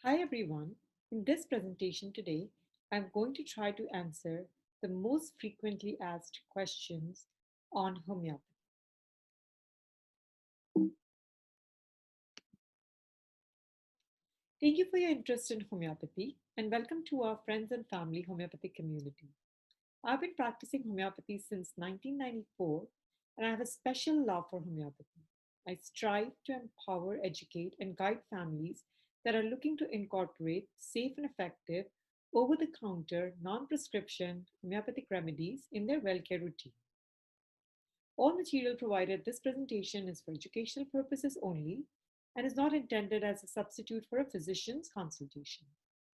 Hi everyone. In this presentation today, I'm going to try to answer the most frequently asked questions on homeopathy. Thank you for your interest in homeopathy and welcome to our friends and family homeopathic community. I've been practicing homeopathy since 1994 and I have a special love for homeopathy. I strive to empower, educate, and guide families that are looking to incorporate safe and effective over the counter, non prescription homeopathic remedies in their well care routine. All material provided this presentation is for educational purposes only and is not intended as a substitute for a physician's consultation.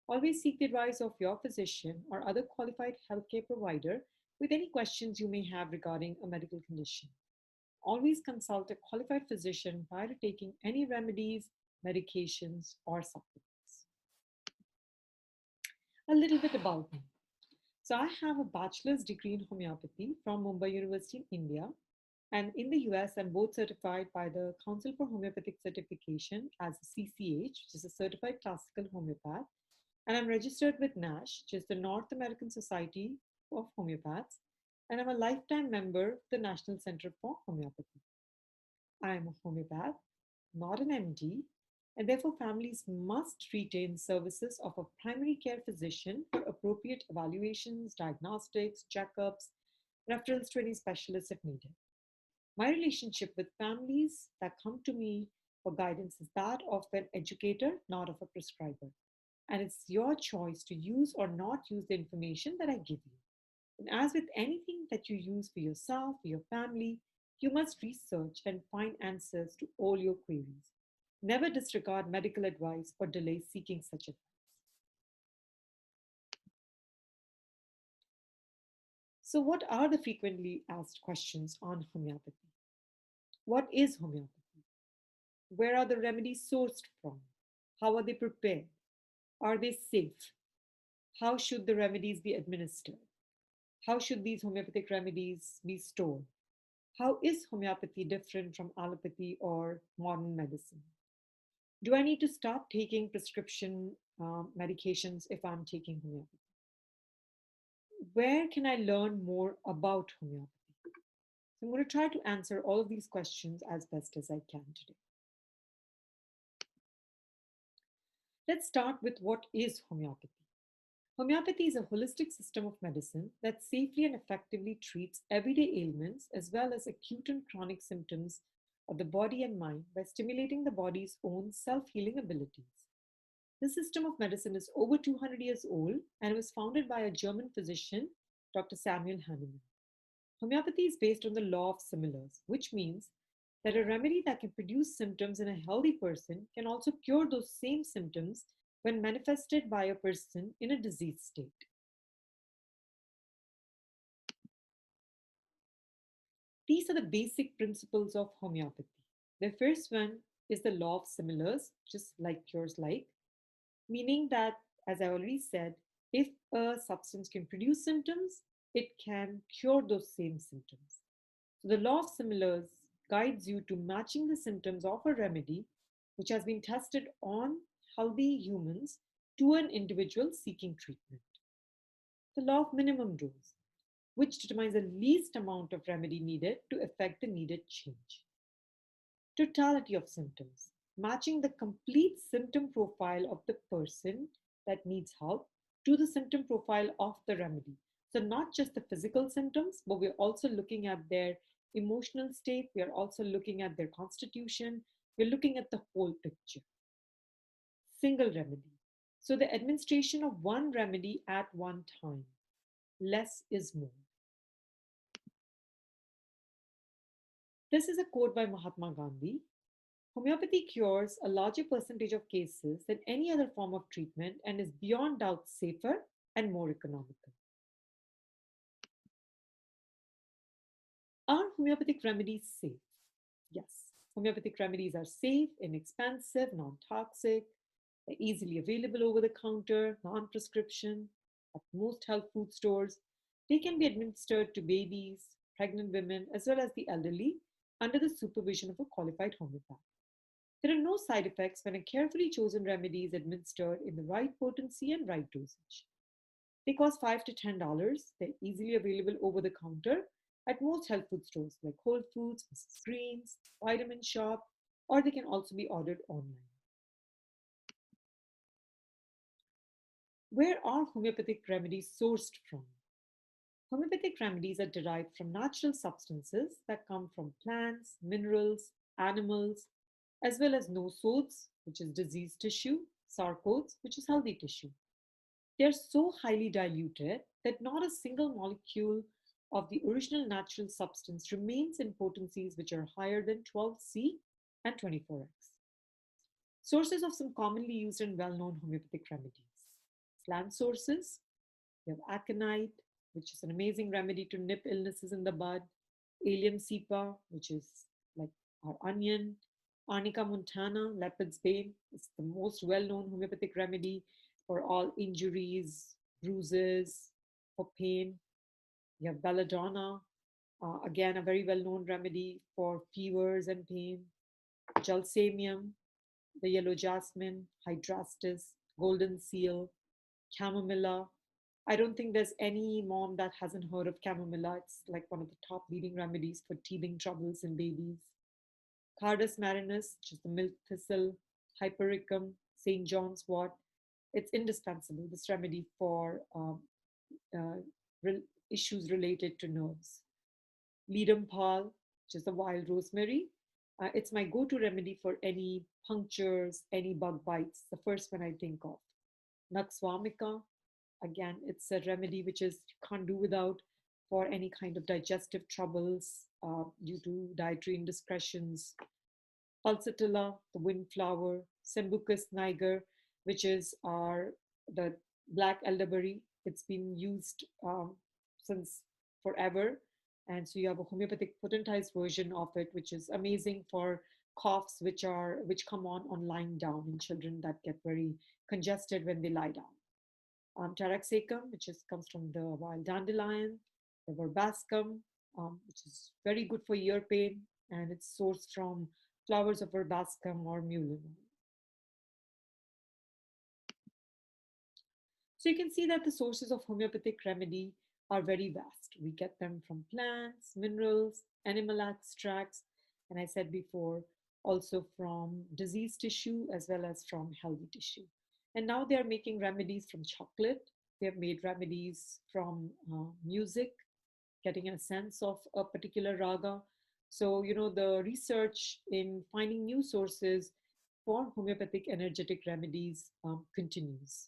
Always seek the advice of your physician or other qualified healthcare provider with any questions you may have regarding a medical condition. Always consult a qualified physician prior to taking any remedies, medications, or supplements. A little bit about me. So, I have a bachelor's degree in homeopathy from Mumbai University in India. And in the US, I'm both certified by the Council for Homeopathic Certification as a CCH, which is a Certified Classical Homeopath. And I'm registered with NASH, which is the North American Society of Homeopaths. And I'm a lifetime member of the National Center for Homeopathy. I am a homeopath, not an MD, and therefore families must retain services of a primary care physician for appropriate evaluations, diagnostics, checkups, referrals to any specialists if needed. My relationship with families that come to me for guidance is that of an educator, not of a prescriber. And it's your choice to use or not use the information that I give you. And as with anything that you use for yourself, for your family, you must research and find answers to all your queries. Never disregard medical advice or delay seeking such advice. So, what are the frequently asked questions on homeopathy? What is homeopathy? Where are the remedies sourced from? How are they prepared? Are they safe? How should the remedies be administered? How should these homeopathic remedies be stored? How is homeopathy different from allopathy or modern medicine? Do I need to stop taking prescription medications if I'm taking homeopathy? Where can I learn more about homeopathy? So I'm going to try to answer all of these questions as best as I can today. Let's start with what is homeopathy. Homeopathy is a holistic system of medicine that safely and effectively treats everyday ailments as well as acute and chronic symptoms of the body and mind by stimulating the body's own self healing abilities. This system of medicine is over 200 years old and was founded by a German physician, Dr. Samuel Hahnemann. Homeopathy is based on the law of similars, which means that a remedy that can produce symptoms in a healthy person can also cure those same symptoms when manifested by a person in a diseased state. These are the basic principles of homeopathy. The first one is the law of similars, just like cures like, meaning that, as I already said, if a substance can produce symptoms, it can cure those same symptoms. So the law of similars guides you to matching the symptoms of a remedy which has been tested on healthy humans to an individual seeking treatment. The law of minimum dose, which determines the least amount of remedy needed to effect the needed change. Totality of symptoms, matching the complete symptom profile of the person that needs help to the symptom profile of the remedy. So, not just the physical symptoms, but we're also looking at their emotional state, we are also looking at their constitution, we're looking at the whole picture. Single remedy. So, the administration of one remedy at one time. Less is more. This is a quote by Mahatma Gandhi. Homeopathy cures a larger percentage of cases than any other form of treatment and is beyond doubt safer and more economical. Are homeopathic remedies safe? Yes. Homeopathic remedies are safe, inexpensive, non toxic, they're easily available over the counter, non prescription, at most health food stores. They can be administered to babies, pregnant women, as well as the elderly under the supervision of a qualified homeopath. There are no side effects when a carefully chosen remedy is administered in the right potency and right dosage. They cost $5 to $10. They're easily available over the counter at most health food stores like Whole Foods, Mrs. Green's, Vitamin Shop, or they can also be ordered online. Where are homeopathic remedies sourced from? Homeopathic remedies are derived from natural substances that come from plants, minerals, animals, as well as nosodes, which is diseased tissue, sarcodes, which is healthy tissue. They are so highly diluted that not a single molecule of the original natural substance remains in potencies which are higher than 12C and 24X. Sources of some commonly used and well-known homeopathic remedies. Plant sources, you have aconite, which is an amazing remedy to nip illnesses in the bud. Allium cepa, which is like our onion. Arnica montana, leopard's bane, is the most well-known homeopathic remedy for all injuries, bruises, for pain. You have belladonna, again a very well-known remedy for fevers and pain. Jalsamium, the yellow jasmine, hydrastis, golden seal, chamomilla. I don't think there's any mom that hasn't heard of chamomilla. It's like one of the top leading remedies for teething troubles in babies. Cardus marinus, which is the milk thistle, hypericum, St. John's wort. It's indispensable, this remedy for uh, issues related to nerves. Ledum pal, which is the wild rosemary. It's my go-to remedy for any punctures, any bug bites, the first one I think of. Naxwamika, again, it's a remedy which is you can't do without for any kind of digestive troubles due to dietary indiscretions. Pulsatilla, the windflower, Sambucus niger, which is the black elderberry. It's been used since forever. And so you have a homeopathic potentized version of it, which is amazing for coughs which come on lying down in children that get very congested when they lie down. Taraxacum, which comes from the wild dandelion, the verbascum, which is very good for ear pain, and it's sourced from flowers of verbascum or mullein. So you can see that the sources of homeopathic remedy are very vast. We get them from plants, minerals, animal extracts, and I said before, also from diseased tissue as well as from healthy tissue. And now they are making remedies from chocolate. They have made remedies from music, getting a sense of a particular raga. So, the research in finding new sources for homeopathic energetic remedies continues.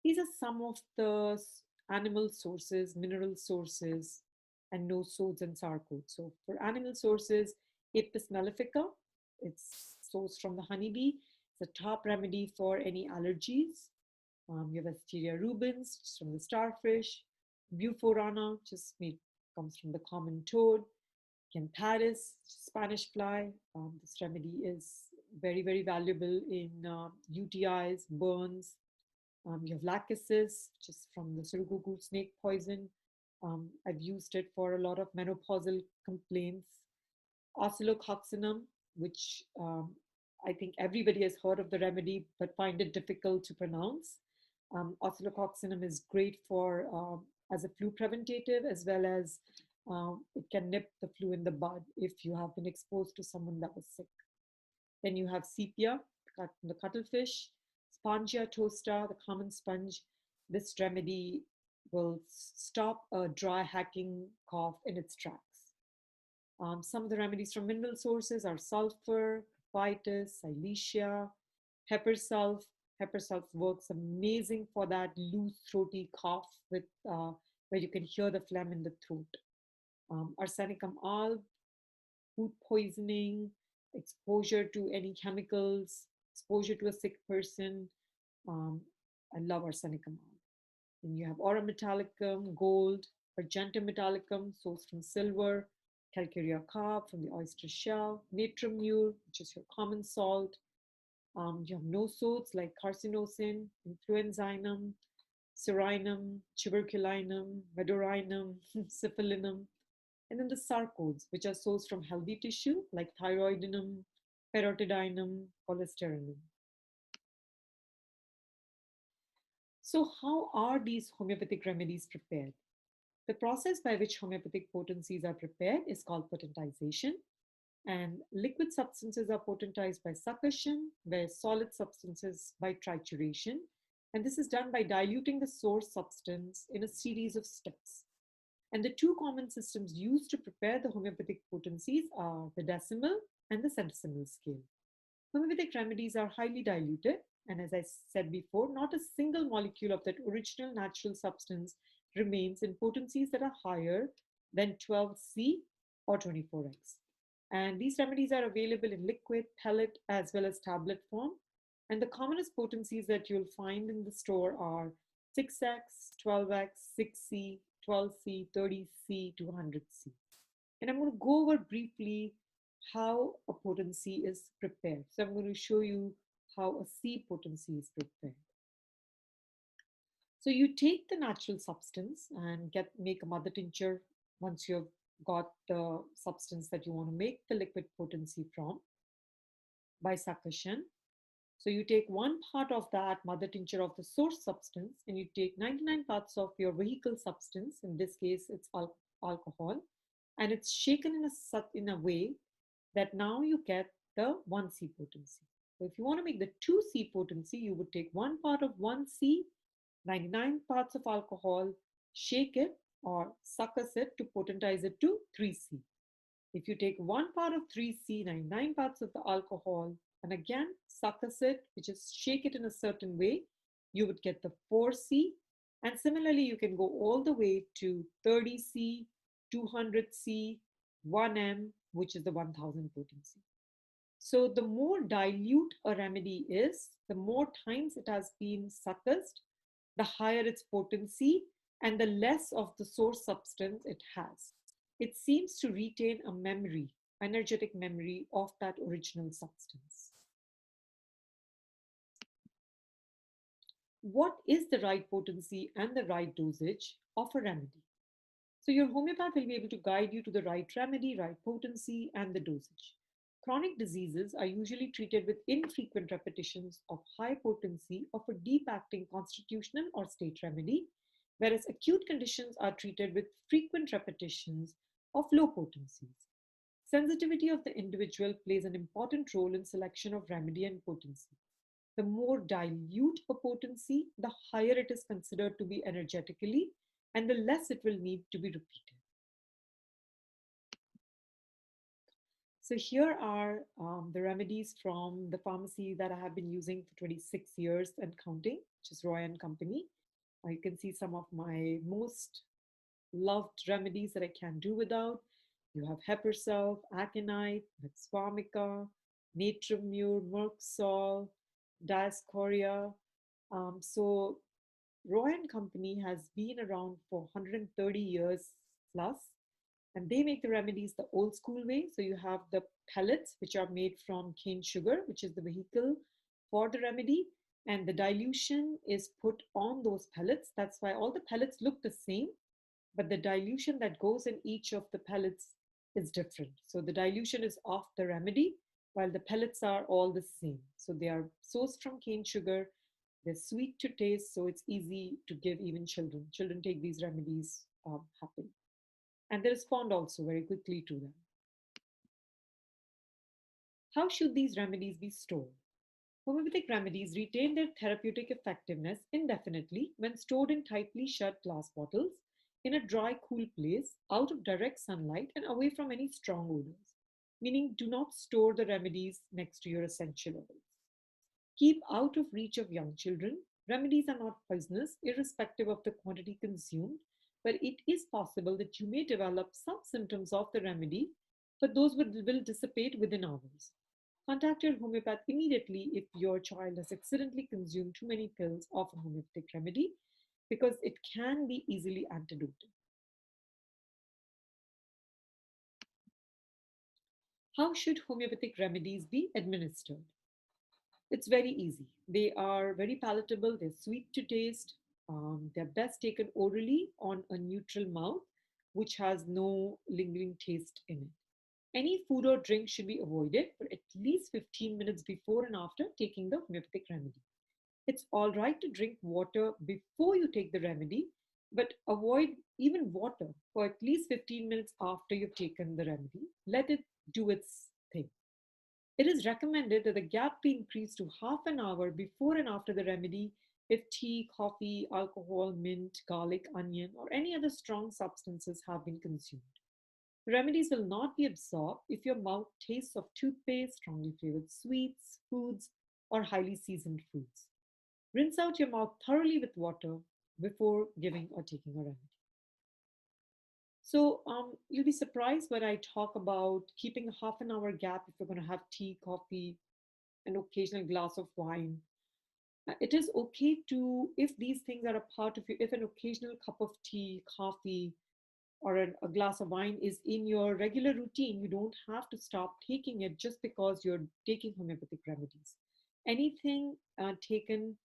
These are some of the animal sources, mineral sources, and nosodes and sarcodes. So for animal sources, Apis mellifica, it's sourced from the honeybee. It's a top remedy for any allergies. You have Asteria rubens, which is from the starfish. Buforana, just comes from the common toad. Cantharis, Spanish fly. This remedy is very, very valuable in UTIs, burns. You have lachesis, which is from the Surugugu snake poison. I've used it for a lot of menopausal complaints. Oscillococcinum, which I think everybody has heard of the remedy but find it difficult to pronounce. Oscillococcinum is great for as a flu preventative, as well as it can nip the flu in the bud if you have been exposed to someone that was sick. Then you have sepia, the cuttlefish, Spongia tosta, the common sponge. This remedy will stop a dry hacking cough in its tracks. Some of the remedies from mineral sources are sulfur, phytis, silesia, pepper sulph. Pepper sulph works amazing for that loose throaty cough with where you can hear the phlegm in the throat. Arsenicum alb, food poisoning, exposure to any chemicals, exposure to a sick person. I love arsenicum alb. Then you have aura metallicum, gold, argentum metallicum, sourced from silver, calcarea carb from the oyster shell, natrum mure, which is your common salt. You have nosodes like carcinosin, influenzinum, serinum, tuberculinum, medorinum, syphilinum. And then the sarcodes, which are sourced from healthy tissue like thyroidinum, parotidinum, cholesterinum. So, how are these homeopathic remedies prepared? The process by which homeopathic potencies are prepared is called potentization, and liquid substances are potentized by succussion, where solid substances by trituration. And this is done by diluting the source substance in a series of steps. And the two common systems used to prepare the homeopathic potencies are the decimal and the centesimal scale. Homeopathic remedies are highly diluted, and as I said before, not a single molecule of that original natural substance remains in potencies that are higher than 12C or 24X. And these remedies are available in liquid, pellet, as well as tablet form. And the commonest potencies that you'll find in the store are 6X, 12X, 6C, 12C, 30C, 200C. And I'm going to go over briefly how a potency is prepared. So I'm going to show you how a C potency is prepared. So you take the natural substance and make a mother tincture once you've got the substance that you want to make the liquid potency from by succussion. So you take one part of that mother tincture of the source substance and you take 99 parts of your vehicle substance, in this case it's alcohol, and it's shaken in a way that now you get the 1C potency. So if you want to make the 2C potency, you would take one part of 1C, 99 parts of alcohol, shake it or succus it to potentize it to 3C. If you take one part of 3C, 99 parts of the alcohol, and again succus it, which is shake it in a certain way, you would get the 4C. And similarly, you can go all the way to 30C, 200C, 1M, which is the 1000 potency. So the more dilute a remedy is, the more times it has been succussed, the higher its potency and the less of the source substance it has. It seems to retain a memory, energetic memory of that original substance. What is the right potency and the right dosage of a remedy? So your homeopath will be able to guide you to the right remedy, right potency, and the dosage. Chronic diseases are usually treated with infrequent repetitions of high potency of a deep acting constitutional or state remedy, whereas acute conditions are treated with frequent repetitions of low potencies. Sensitivity of the individual plays an important role in selection of remedy and potency. The more dilute a potency, the higher it is considered to be energetically, and the less it will need to be repeated. So here are the remedies from the pharmacy that I have been using for 26 years and counting, which is Roy & Company. You can see some of my most loved remedies that I can't do without. You have Heperself, Aconite, Vomica, Natrum Mur, Mercsol, Diascoria. So Roy & Company has been around for 130 years plus, and they make the remedies the old school way. So you have the pellets, which are made from cane sugar, which is the vehicle for the remedy, and the dilution is put on those pellets. That's why all the pellets look the same, but the dilution that goes in each of the pellets is different. So the dilution is of the remedy, while the pellets are all the same. So they are sourced from cane sugar. They're sweet to taste, so it's easy to give even children. Children take these remedies happily. And they respond also very quickly to them. How should these remedies be stored? Homeopathic remedies retain their therapeutic effectiveness indefinitely when stored in tightly shut glass bottles in a dry, cool place, out of direct sunlight and away from any strong odors. Meaning, do not store the remedies next to your essential oils. Keep out of reach of young children. Remedies are not poisonous, irrespective of the quantity consumed, but it is possible that you may develop some symptoms of the remedy, but those will dissipate within hours. Contact your homeopath immediately if your child has accidentally consumed too many pills of a homeopathic remedy, because it can be easily antidoted. How should homeopathic remedies be administered? It's very easy. They are very palatable, they're sweet to taste, they're best taken orally on a neutral mouth, which has no lingering taste in it. Any food or drink should be avoided for at least 15 minutes before and after taking the homeopathic remedy. It's all right to drink water before you take the remedy, but avoid even water for at least 15 minutes after you've taken the remedy. Let it do its thing. It is recommended that the gap be increased to half an hour before and after the remedy if tea, coffee, alcohol, mint, garlic, onion, or any other strong substances have been consumed. Remedies will not be absorbed if your mouth tastes of toothpaste, strongly flavored sweets, foods, or highly seasoned foods. Rinse out your mouth thoroughly with water before giving or taking a remedy. So you'll be surprised when I talk about keeping a half an hour gap if you're going to have tea, coffee, an occasional glass of wine. It is okay to, if these things are a part of you, if an occasional cup of tea, coffee, or a glass of wine is in your regular routine, you don't have to stop taking it just because you're taking homeopathic remedies. Anything taken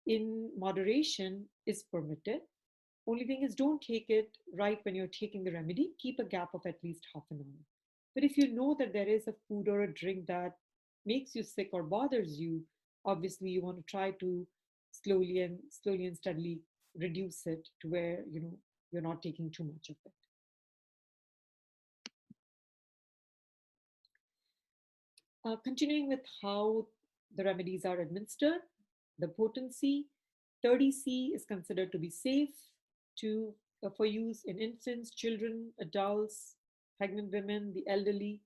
in moderation is permitted. Only thing is, don't take it right when you're taking the remedy. Keep a gap of at least half an hour. But if you know that there is a food or a drink that makes you sick or bothers you, obviously you want to try to slowly and steadily reduce it to where you're not taking too much of it. Continuing with how the remedies are administered, the potency 30C is considered to be safe for use in infants, children, adults, pregnant women, the elderly.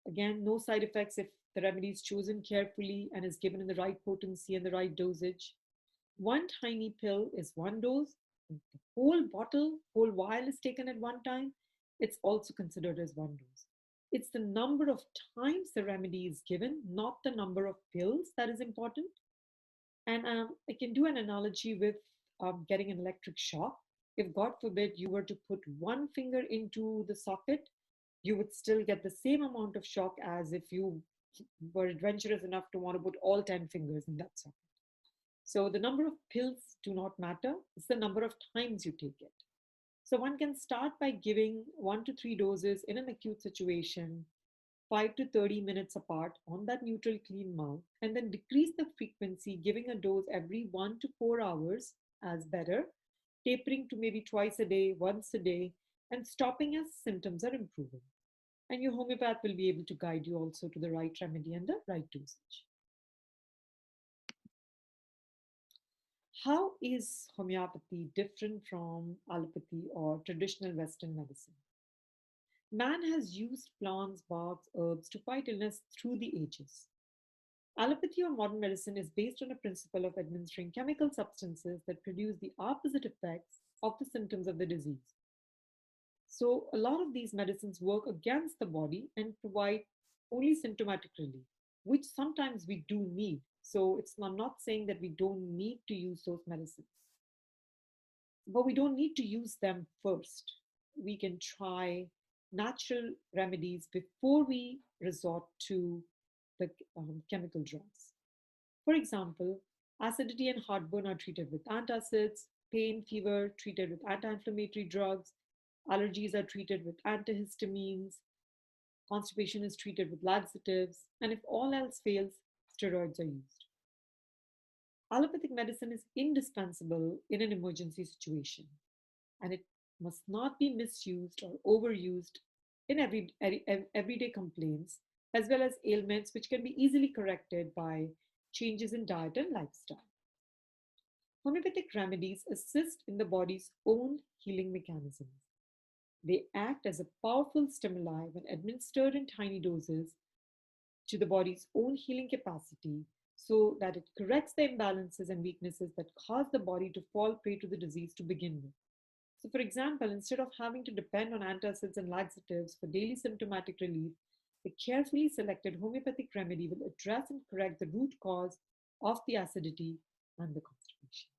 Again, no side effects if the remedy is chosen carefully and is given in the right potency and the right dosage. One tiny pill is one dose. The whole bottle, whole vial is taken at one time. It's also considered as one dose. It's the number of times the remedy is given, not the number of pills that is important. And I can do an analogy with getting an electric shock. If, God forbid, you were to put one finger into the socket, you would still get the same amount of shock as if you were adventurous enough to want to put all 10 fingers in that socket. So the number of pills do not matter, it's the number of times you take it. So one can start by giving 1 to 3 doses in an acute situation, 5 to 30 minutes apart on that neutral clean mouth, and then decrease the frequency, giving a dose every 1 to 4 hours as better, tapering to maybe twice a day, once a day, and stopping as symptoms are improving. And your homeopath will be able to guide you also to the right remedy and the right dosage. How is homeopathy different from allopathy or traditional Western medicine? Man has used plants, barks, herbs to fight illness through the ages. Allopathy or modern medicine is based on a principle of administering chemical substances that produce the opposite effects of the symptoms of the disease. So, a lot of these medicines work against the body and provide only symptomatic relief, which sometimes we do need. So, I'm not saying that we don't need to use those medicines, but we don't need to use them first. We can try natural remedies before we resort to the chemical drugs. For example, acidity and heartburn are treated with antacids, pain, fever treated with anti-inflammatory drugs, allergies are treated with antihistamines, constipation is treated with laxatives, and if all else fails, steroids are used. Allopathic medicine is indispensable in an emergency situation, and it must not be misused or overused in everyday complaints, as well as ailments which can be easily corrected by changes in diet and lifestyle. Homeopathic remedies assist in the body's own healing mechanisms. They act as a powerful stimuli when administered in tiny doses to the body's own healing capacity so that it corrects the imbalances and weaknesses that cause the body to fall prey to the disease to begin with. So, for example, instead of having to depend on antacids and laxatives for daily symptomatic relief, the carefully selected homeopathic remedy will address and correct the root cause of the acidity and the constipation.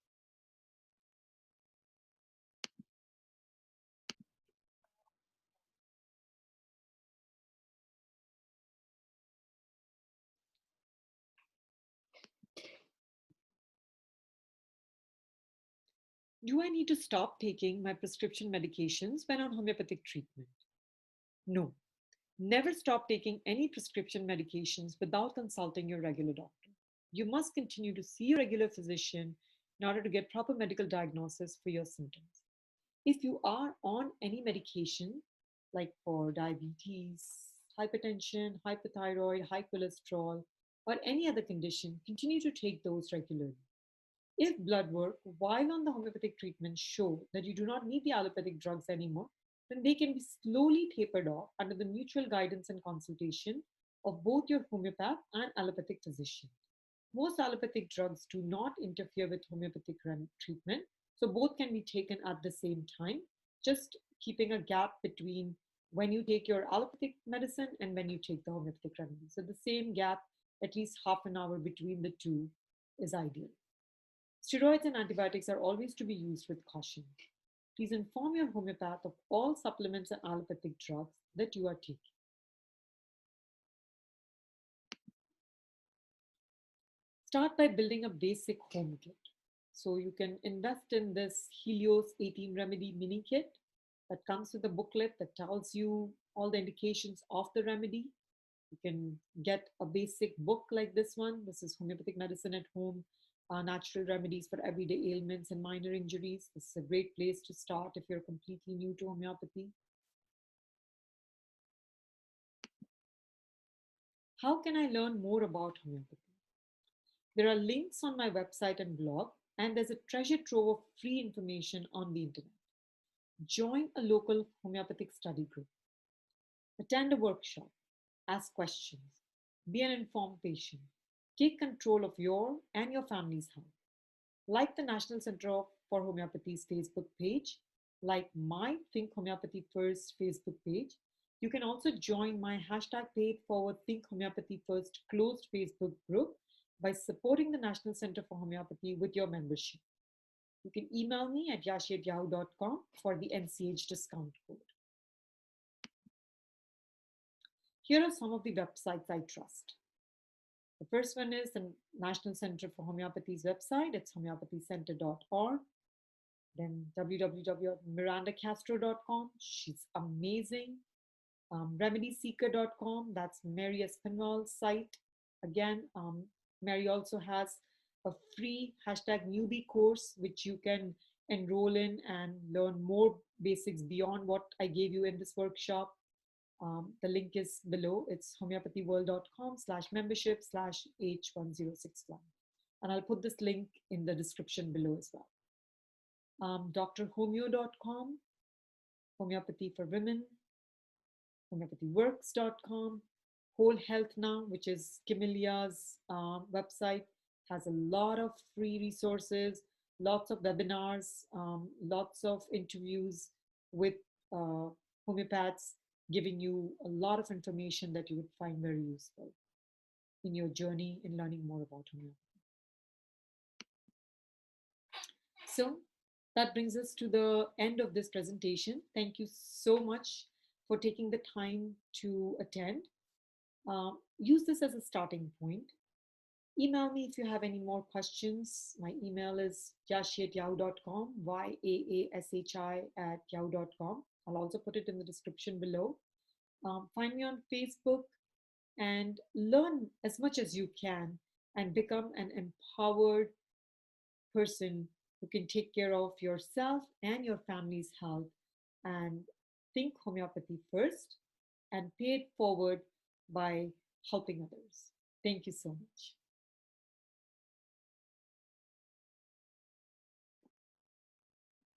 Do I need to stop taking my prescription medications when on homeopathic treatment? No. Never stop taking any prescription medications without consulting your regular doctor. You must continue to see your regular physician in order to get proper medical diagnosis for your symptoms. If you are on any medication, like for diabetes, hypertension, hypothyroid, high cholesterol, or any other condition, continue to take those regularly. If blood work while on the homeopathic treatment show that you do not need the allopathic drugs anymore, then they can be slowly tapered off under the mutual guidance and consultation of both your homeopath and allopathic physician. Most allopathic drugs do not interfere with homeopathic treatment, so both can be taken at the same time, just keeping a gap between when you take your allopathic medicine and when you take the homeopathic remedy. So the same gap, at least half an hour between the two, is ideal. Steroids and antibiotics are always to be used with caution. Please inform your homeopath of all supplements and allopathic drugs that you are taking. Start by building a basic home kit. So you can invest in this Helios 18 Remedy mini kit that comes with a booklet that tells you all the indications of the remedy. You can get a basic book like this one. This is Homeopathic Medicine at Home, Natural Remedies for Everyday Ailments and Minor Injuries. This is a great place to start if you're completely new to homeopathy. How can I learn more about homeopathy? There are links on my website and blog, and there's a treasure trove of free information on the internet. Join a local homeopathic study group. Attend a workshop. Ask questions. Be an informed patient. Take control of your and your family's health. Like the National Center for Homeopathy's Facebook page, like my Think Homeopathy First Facebook page. You can also join my hashtag #Think Homeopathy First closed Facebook group by supporting the National Center for Homeopathy with your membership. You can email me at yashi@yahoo.com for the NCH discount code. Here are some of the websites I trust. The first one is the National Center for Homeopathy's website. It's homeopathycenter.org. Then www.mirandacastro.com. She's amazing. Remedyseeker.com. That's Mary Espinwal's site. Again, Mary also has a free #newbie course, which you can enroll in and learn more basics beyond what I gave you in this workshop. The link is below. It's homeopathyworld.com/membership/H1061. And I'll put this link in the description below as well. drhomeo.com, Homeopathy for Women, homeopathyworks.com, Whole Health Now, which is Camilia's website, has a lot of free resources, lots of webinars, lots of interviews with homeopaths, giving you a lot of information that you would find very useful in your journey in learning more about homeopathy. So that brings us to the end of this presentation. Thank you so much for taking the time to attend. Use this as a starting point. Email me if you have any more questions. My email is yashi@yahoo.com, YAASHI@yahoo.com. I'll also put it in the description below. Find me on Facebook and learn as much as you can and become an empowered person who can take care of yourself and your family's health, and think homeopathy first and pay it forward by helping others. Thank you so much.